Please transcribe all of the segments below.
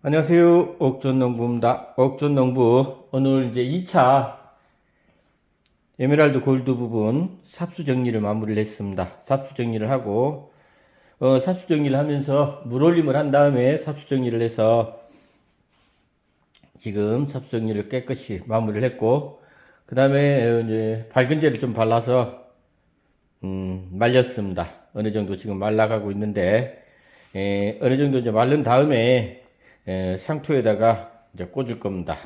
안녕하세요. 옥존농부입니다. 옥존농부 오늘 이제 2차 에메랄드 골드 부분 삽수 정리를 마무리를 했습니다. 삽수 정리를 하고 삽수 정리를 하면서 물올림을 한 다음에 삽수 정리를 해서 지금 삽수 정리를 깨끗이 마무리를 했고 그 다음에 이제 밝은제를 좀 발라서 말렸습니다. 어느 정도 지금 말라가고 있는데 어느 정도 이제 마른 다음에 상토에다가 이제 꽂을 겁니다.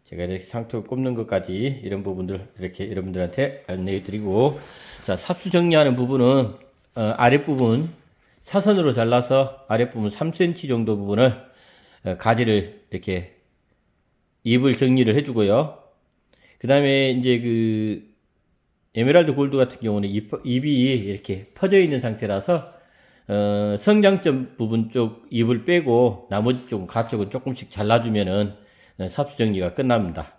제가 이렇게 상토 꼽는 것까지 이런 부분들 이렇게 여러분들한테 안내해 드리고, 자, 삽수 정리하는 부분은 아랫부분 사선으로 잘라서 아랫부분 3cm 정도 부분을 가지를 이렇게 잎을 정리를 해주고요. 그 다음에 이제 그 에메랄드 골드 같은 경우는 잎이 이렇게 퍼져 있는 상태라서 성장점 부분 쪽 잎을 빼고 나머지 쪽은 가쪽은 조금씩 잘라주면은 삽수 정리가 끝납니다.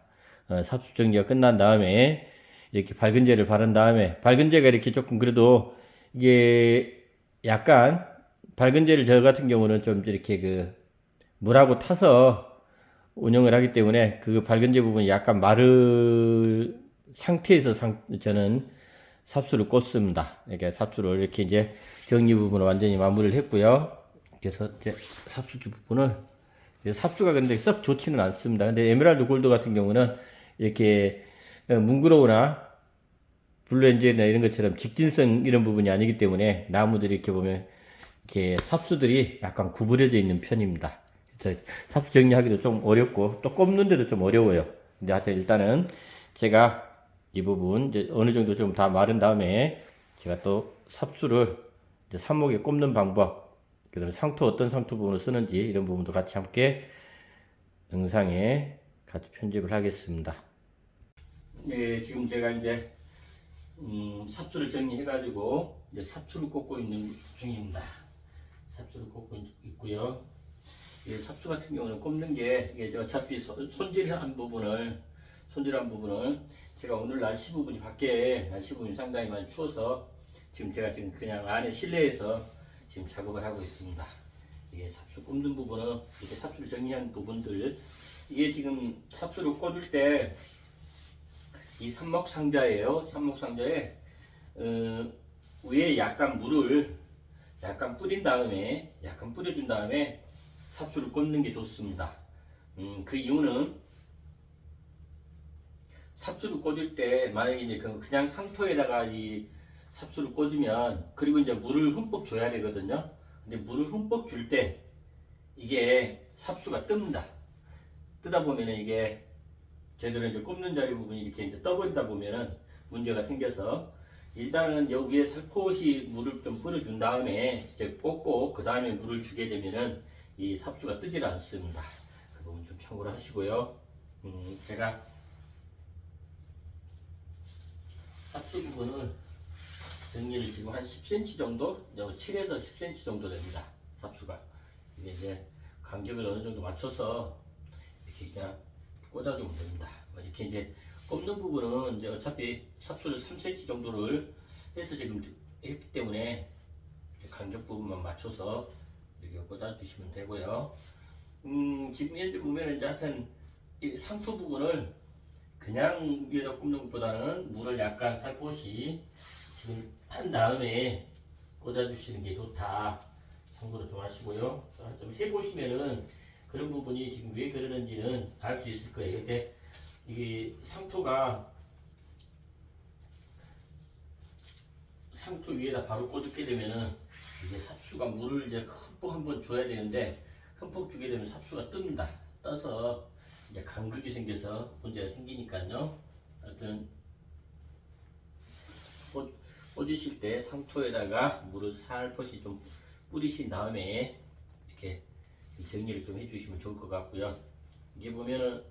삽수 정리가 끝난 다음에 이렇게 밝은제를 바른 다음에 밝은제가 이렇게 조금 그래도 이게 약간 밝은제를 저 같은 경우는 좀 이렇게 그 물하고 타서 운영을 하기 때문에 그 밝은제 부분이 약간 마른 상태에서 저는 삽수를 꽂습니다. 이렇게 삽수를 이렇게 이제 정리 부분을 완전히 마무리를 했고요. 그래서 이제 삽수주 부분을 삽수가 근데 썩 좋지는 않습니다. 근데 에메랄드 골드 같은 경우는 이렇게 뭉그러우나 블루엔젤이나 이런 것처럼 직진성 이런 부분이 아니기 때문에 나무들이 이렇게 보면 이렇게 삽수들이 약간 구부려져 있는 편입니다. 그래서 삽수 정리하기도 좀 어렵고 또 꼽는데도 좀 어려워요. 근데 하여튼 일단은 제가 이 부분 이제 어느 정도 좀 다 마른 다음에 제가 또 삽수를 이제 삽목에 꼽는 방법, 그다음에 상토 어떤 상토 부분을 쓰는지 이런 부분도 같이 함께 영상에 같이 편집을 하겠습니다. 예, 지금 제가 이제 삽수를 정리해가지고 이제 삽수를 꽂고 있는 중입니다. 삽수를 꽂고 있고요. 이 삽수 같은 경우는 꼽는 게 이게 어차피 손질한 부분을 제가 오늘 날씨 부분이 밖에 날씨 부분이 상당히 많이 추워서 지금 그냥 안에 실내에서 지금 작업을 하고 있습니다. 이게 삽수 꼽는 부분은 이렇게 삽수를 정리한 부분들 이게 지금 삽수를 꽂을 때 이 삽목 상자예요. 삽목 상자에 위에 약간 물을 약간 뿌려준 다음에 삽수를 꽂는 게 좋습니다. 그 이유는 삽수를 꽂을 때 만약에 이제 그냥 상토에다가 이 삽수를 꽂으면 그리고 이제 물을 흠뻑 줘야 되거든요. 근데 물을 흠뻑 줄 때 이게 삽수가 뜹니다. 뜨다 보면은 이게 제대로 이제 꼽는 자리 부분이 이렇게 이제 떠버리다 보면은 문제가 생겨서 일단은 여기에 살포시 물을 좀 뿌려준 다음에 이제 꽂고 그 다음에 물을 주게 되면은 이 삽수가 뜨질 않습니다. 그 부분 좀 참고를 하시고요. 제가 삽수 부분을 정리를 지금 한 10cm 정도, 7에서 10cm 정도 됩니다. 삽수가 이게 이제 간격을 어느 정도 맞춰서 이렇게 그냥 꽂아주면 됩니다. 이렇게 이제 꼽는 부분은 이제 어차피 삽수를 3cm 정도를 해서 지금 했기 때문에 간격 부분만 맞춰서 이렇게 꽂아주시면 되고요. 지금 현재 보면 이제 하여튼 이 상토 부분을 그냥 위에다 꼽는 것보다는 물을 약간 살포시 지금 한 다음에 꽂아주시는 게 좋다. 참고로 좀 하시고요. 좀 해보시면은 그런 부분이 지금 왜 그러는지는 알 수 있을 거예요. 근데 이게 상토 위에다 바로 꽂게 되면은 이제 삽수가 물을 이제 흠뻑 한번 줘야 되는데 흠뻑 주게 되면 삽수가 뜹니다. 떠서 이제 간극이 생겨서 문제가 생기니까요. 하여튼 꽂으실 때 상토에다가 물을 살포시 좀 뿌리신 다음에 이렇게 정리를 좀 해주시면 좋을 것 같고요. 이게 보면은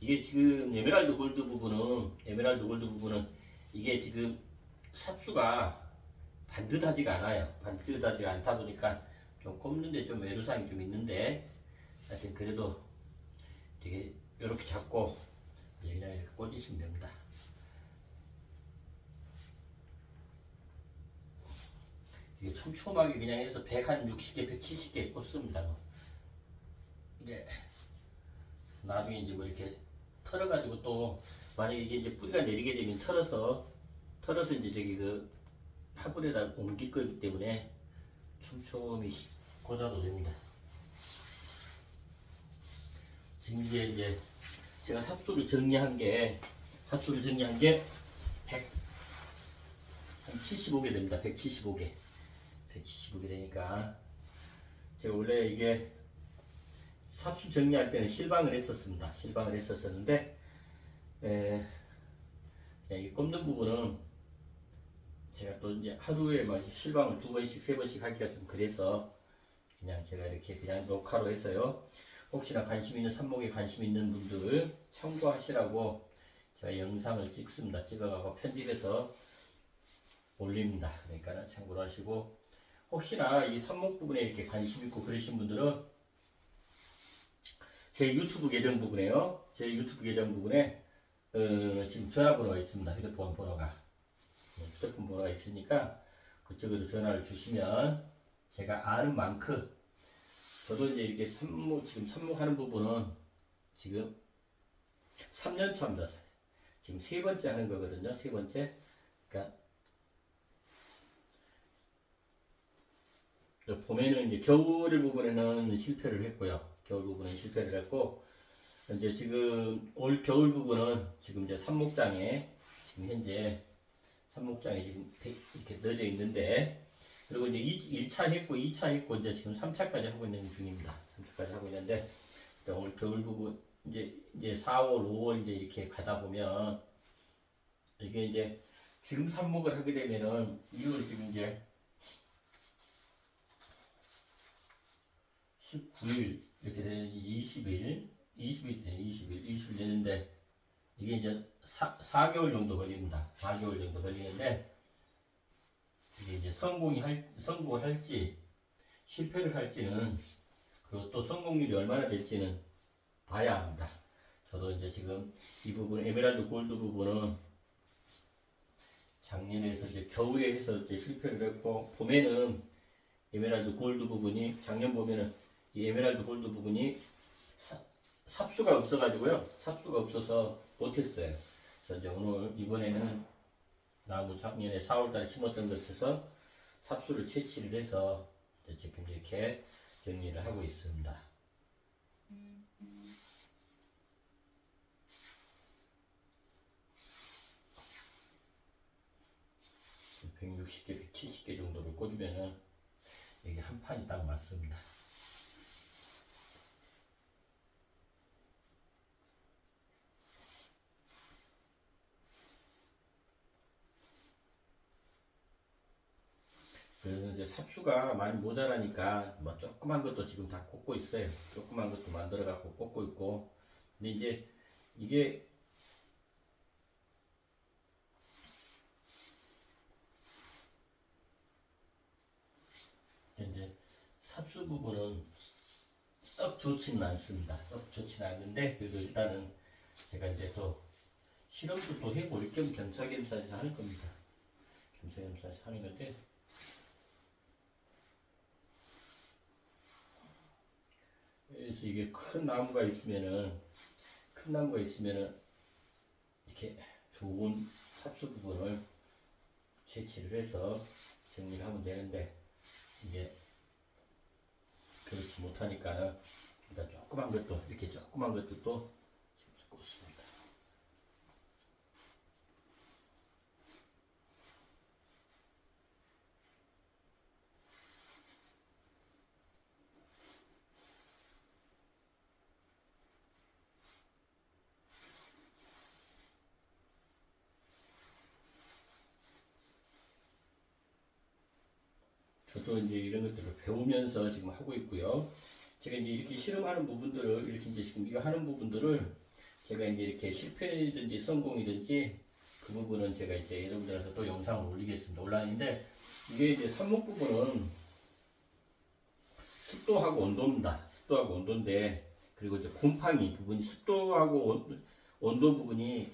이게 지금 에메랄드 골드 부분은 이게 지금 삽수가 반듯하지가 않아요. 반듯하지가 않다 보니까 좀 꼽는데 좀 애로사항이 좀 있는데 하여튼 그래도 되게 이렇게 잡고 그냥 이렇게 꽂으시면 됩니다. 이게 촘촘하게 그냥 해서 160개, 170개 꽂습니다. 이제 나중에 이제 뭐 이렇게 털어가지고 또 만약에 이게 이제 뿌리가 내리게 되면 털어서 이제 저기 그 화분에다 옮길 거기 때문에 촘촘히 꽂아도 됩니다. 지금 이제 제가 삽수를 정리한 게 175개 됩니다. 175개 되니까 제가 원래 이게 삽수 정리할 때는 실방을 했었었는데 그냥 이 꼽는 부분은 제가 또 이제 하루에 막 실방을 2번씩 3번씩 하기가 좀 그래서 그냥 제가 이렇게 그냥 녹화로 해서요. 혹시나 관심 있는 삽목에 관심 있는 분들 참고하시라고 제가 영상을 찍습니다. 찍어가고 편집해서 올립니다. 그러니까 참고로 하시고, 혹시나 이 삽목 부분에 이렇게 관심 있고 그러신 분들은 제 유튜브 계정 부분에 지금 전화번호가 있습니다. 휴대폰 번호가 있으니까 그쪽으로 전화를 주시면 제가 아는 만큼, 저도 이제 이렇게 지금 삽목하는 부분은 지금 3년 차입니다. 지금 3번째 하는 거거든요. 3번째. 그러니까 봄에는 이제 겨울 부분에는 실패를 했고요. 이제 지금 올 겨울 부분은 지금 이제 삽목장에 지금 현재 지금 이렇게 넣어져 있는데, 그리고 이제 1차 했고 2차 했고 이제 지금 3차까지 하고 있는 중입니다. 3차까지 하고 있는데, 올 겨울 부분 이제 4월, 5월 이제 이렇게 가다 보면 이게 이제 지금 삽목을 하게 되면은 2월 지금 이제 19일 이렇게 되는 20일 되는데, 이게 이제 4개월 정도 걸립니다. 4개월 정도 걸리는데, 이게 이제 성공을 할지 실패를 할지는, 그리고 또 성공률이 얼마나 될지는 봐야 합니다. 저도 이제 지금 이 부분 에메랄드 골드 부분은 작년에 해서 이제 겨울에 해서 이제 실패를 했고, 봄에는 에메랄드 골드 부분이, 작년 봄에는 이 에메랄드 골드 부분이 삽수가 없어서 못했어요. 그래서 이제 이번에는 나무 작년에 4월달에 심었던 것에서 삽수를 채취를 해서 지금 이렇게 정리를 하고 있습니다. 160개, 170개 정도를 꽂으면은 이게 한 판이 딱 맞습니다. 그래서 이제 삽수가 많이 모자라니까 뭐 조그만 것도 지금 다 꽂고 있어요. 조그만 것도 만들어 갖고 꽂고 있고. 근데 이제 이게 이제 삽수 부분은 썩 좋지는 않습니다. 썩 좋지는 않는데, 그래도 일단은 제가 이제 또 실험도 또 해볼 겸 겸사겸사해서 하는 겁니다. 겸사겸사해서 하는 건데, 그래서 이게 큰 나무가 있으면은 이렇게 좋은 삽수 부분을 채취를 해서 정리를 하면 되는데, 이게 그렇지 못하니까는 일단 조그만 것도 또 꽂습니다. 저도 이제 이런 것들을 배우면서 지금 하고 있고요. 제가 이제 이렇게 실험하는 부분들을, 이렇게 이제 지금 이거 하는 부분들을 제가 이제 이렇게 실패든지 성공이든지 그 부분은 제가 이제 여러분들한테 또 영상을 올리겠습니다. 온라인인데, 이게 이제 삽목 부분은 습도하고 온도입니다. 습도하고 온도인데, 그리고 이제 곰팡이 부분이, 습도하고 온도 부분이,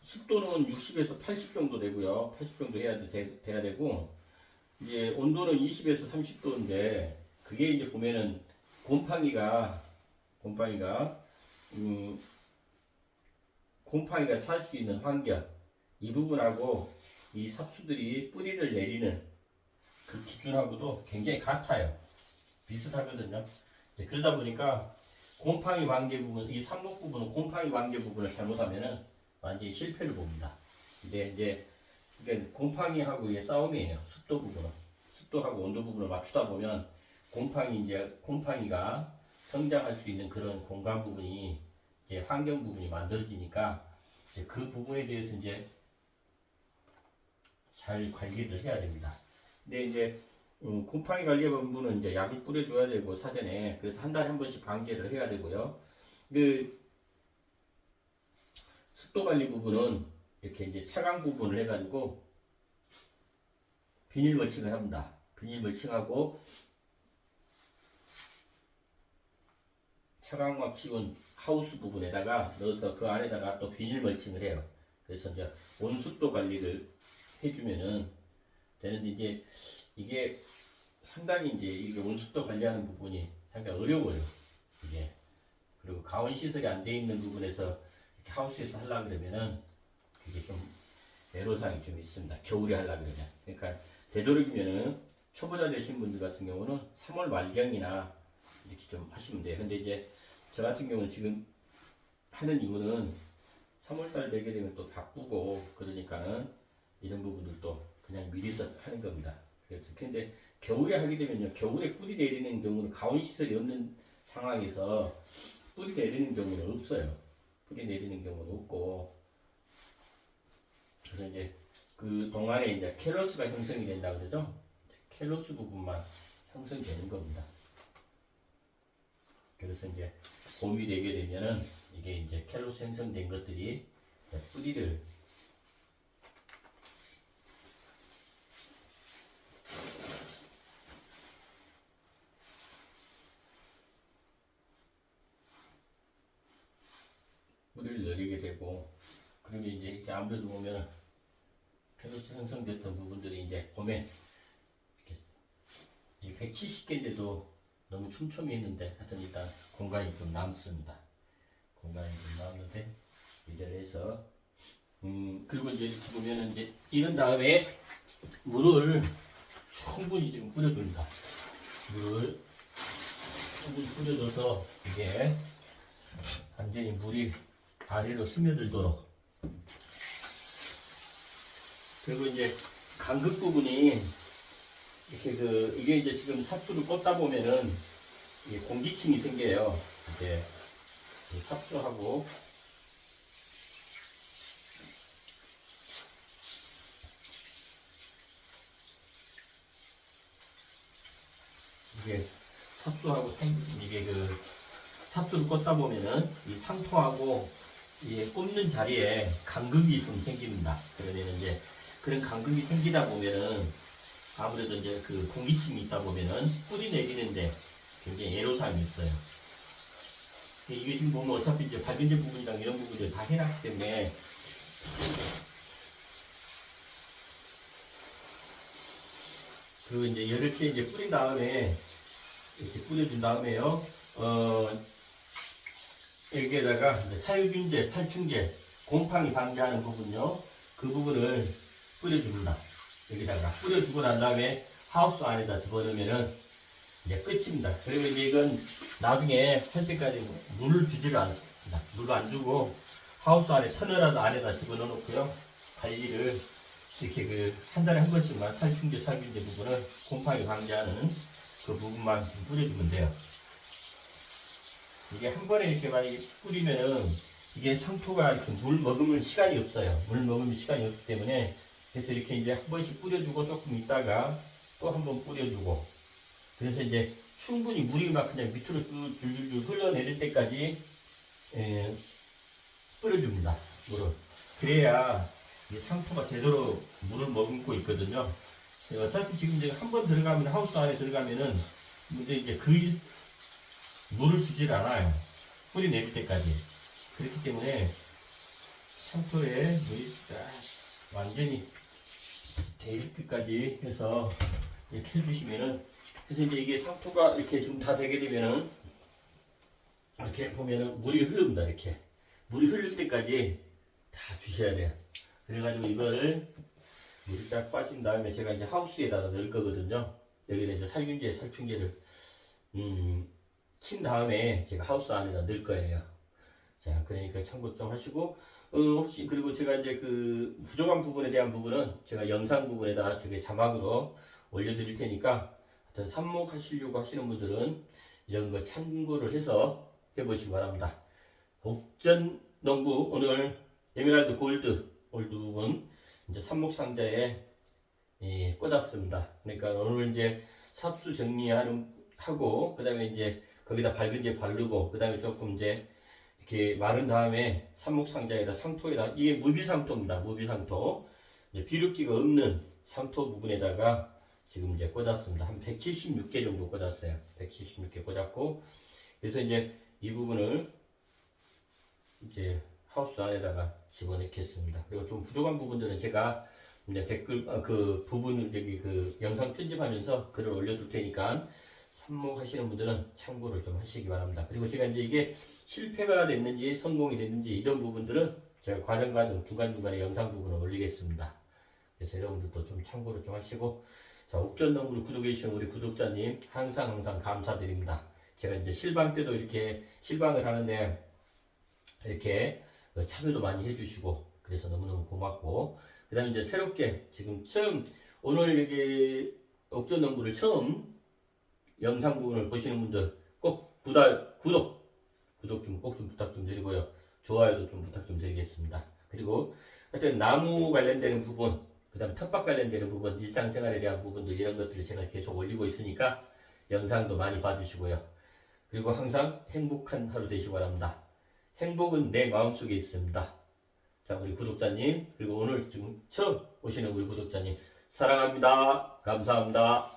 습도는 60에서 80 정도 되고요. 80 정도 돼야 되고, 이제 온도는 20에서 30도인데, 그게 이제 보면은 곰팡이가 곰팡이가 살 수 있는 환경, 이 부분하고 이 삽수들이 뿌리를 내리는 그 기준하고도 굉장히 같아요. 비슷하거든요. 네, 그러다 보니까 곰팡이 관계 부분, 이 삽목 부분은 곰팡이 관계 부분을 잘못하면은 완전히 실패를 봅니다. 근데 이제 그러니까 곰팡이하고의 싸움이에요. 습도 부분은. 습도하고 온도 부분을 맞추다 보면 곰팡이가 성장할 수 있는 그런 공간 부분이 이제 환경 부분이 만들어지니까 이제 그 부분에 대해서 이제 잘 관리를 해야 됩니다. 근데 이제 곰팡이 관리 부분은 이제 약을 뿌려줘야 되고 사전에 그래서 한 달에 한 번씩 방제를 해야 되고요. 그 습도 관리 부분은 이렇게 이제 차강 부분을 해가지고 비닐 멀칭을 합니다. 비닐 멀칭하고 차광과 키운 하우스 부분에다가 넣어서 그 안에다가 또 비닐 멀칭을 해요. 그래서 이제 온습도 관리를 해주면은 되는데 이제 이게 상당히 이제 이게 온습도 관리하는 부분이 상당히 어려워요. 이게 그리고 가온 시설이 안 돼 있는 부분에서 이렇게 하우스에서 하려 그러면은 그게 좀 애로사항이 좀 있습니다. 겨울에 하려 그러면. 그러니까 되도록이면은 초보자 되신 분들 같은 경우는 3월 말경이나 이렇게 좀 하시면 돼요. 근데 이제 저 같은 경우는 지금 하는 이유는 3월달 되게 되면 또 바쁘고 그러니까는 이런 부분들도 그냥 미리서 하는 겁니다. 그래서 근데 겨울에 하게 되면요, 겨울에 뿌리 내리는 경우는 가온 시설이 없는 상황에서 뿌리 내리는 경우는 없어요. 뿌리 내리는 경우는 없고, 그래서 이제 그 동안에 이제 캘로스가 형성이 된다 그러죠. 캘로스 부분만 형성되는 겁니다. 그래서 이제 봄이 되게 되면은 이게 이제 캘로스 형성된 것들이 뿌리를 내리게 되고, 그러면 이제 아무래도 보면 캘로스 형성됐던 부분들이 이제 봄에 이렇게 170개인데도 너무 촘촘했는데 하여튼 일단 공간이 좀 남습니다. 공간이 좀 남는데 이대로 해서 그리고 이제 이렇게 보면은 이제 이런 다음에 물을 충분히 지금 뿌려줍니다. 물을 충분히 뿌려줘서 이게 완전히 물이 아래로 스며들도록. 그리고 이제 간극 부분이 이렇게 이게 이제 지금 삽수를 꽂다 보면은 이게 공기층이 생겨요. 이제 삽수하고 이게 삽수하고 이게 삽수를 꽂다 보면은 이 상토하고 이 꽂는 자리에 간극이 좀 생깁니다. 그러면 이제 그런 간극이 생기다 보면은 아무래도 이제 그 공기층이 있다 보면은 뿌리 내리는데 굉장히 애로사항이 있어요. 이게 지금 보면 어차피 이제 발근제 부분이랑 이런 부분들 다 해놨기 때문에 그 이제 이렇게 이제 뿌린 다음에 이렇게 뿌려준 다음에요. 여기에다가 살균제, 살충제, 곰팡이 방지하는 부분요. 그 부분을 뿌려줍니다. 여기다가 뿌려주고 난 다음에 하우스 안에다 집어넣으면은 이제 끝입니다. 그리고 이제 이건 나중에 할 때까지 물을 주지를 않습니다. 물을 안 주고 하우스 안에 터널 안에다 집어넣어 놓고요. 관리를 이렇게 한 달에 한 번씩만 살충제, 살균제 부분을 곰팡이 방지하는 그 부분만 뿌려주면 돼요. 이게 한 번에 이렇게 많이 뿌리면은 이게 상토가 이렇게 물 머금을 시간이 없어요. 물 머금을 시간이 없기 때문에 그래서 이렇게 이제 한 번씩 뿌려주고 조금 있다가 또 한 번 뿌려주고 그래서 이제 충분히 물이 막 그냥 밑으로 줄줄줄 흘러내릴 때까지 뿌려줍니다. 물을. 그래야 이 상토가 제대로 물을 머금고 있거든요. 어차피 지금 이제 한 번 들어가면 하우스 안에 들어가면은 이제 그 물을 주질 않아요. 뿌리 내릴 때까지. 그렇기 때문에 상토에 물이 완전히 데일 때까지 해서 이렇게 해주시면은 그래서 이제 이게 상토가 이렇게 좀 다 되게 되면은 이렇게 보면은 물이 흐릅니다. 이렇게 물이 흐를 때까지 다 주셔야 돼요. 그래가지고 이거를 물이 딱 빠진 다음에 제가 이제 하우스에다가 넣을 거거든요. 여기다 이제 살균제, 살충제를 친 다음에 제가 하우스 안에다 넣을 거예요. 자, 그러니까 참고 좀 하시고, 혹시, 그리고 제가 이제 그 부족한 부분에 대한 부분은 제가 영상 부분에다 제가 자막으로 올려드릴 테니까, 하여튼 삽목하시려고 하시는 분들은 이런 거 참고를 해서 해보시기 바랍니다. 옥전 농부 오늘 에메랄드 골드 부분 이제 삽목 상자에 꽂았습니다. 그러니까 오늘 이제 삽수 정리하는 하고 그다음에 이제 거기다 밝은제 바르고 그다음에 조금 이제 이렇게 마른 다음에 삽목 상자에다 상토에다 이게 무비상토입니다. 무비상토 이제 비료기가 없는 상토 부분에다가 지금 이제 꽂았습니다. 한 176개 정도 꽂았어요. 176개 꽂았고 그래서 이제 이 부분을 이제 하우스 안에다가 집어넣겠습니다. 그리고 좀 부족한 부분들은 제가 이제 댓글 그 부분 저기 그 영상 편집하면서 글을 올려둘 테니까 삽목하시는 분들은 참고를 좀 하시기 바랍니다. 그리고 제가 이제 이게 실패가 됐는지 성공이 됐는지 이런 부분들은 제가 과정 중간중간에 영상 부분을 올리겠습니다. 그래서 여러분들도 좀 참고를 좀 하시고 자 옥전농부를 구독해 주신 우리 구독자님 항상 감사드립니다. 제가 이제 실방 때도 이렇게 실방을 하는데 이렇게 참여도 많이 해주시고 그래서 너무너무 고맙고 그 다음에 이제 새롭게 지금 처음 오늘 여기 옥전농부를 처음 영상 부분을 보시는 분들 꼭 구독 좀 꼭 좀 부탁 좀 드리고요. 좋아요도 좀 부탁 좀 드리겠습니다. 그리고 하여튼 나무 관련되는 부분 그 다음에 텃밭 관련되는 부분 일상생활에 대한 부분도 이런 것들을 제가 계속 올리고 있으니까 영상도 많이 봐주시고요. 그리고 항상 행복한 하루 되시기 바랍니다. 행복은 내 마음속에 있습니다. 자, 우리 구독자님, 그리고 오늘 지금 처음 오시는 우리 구독자님, 사랑합니다. 감사합니다.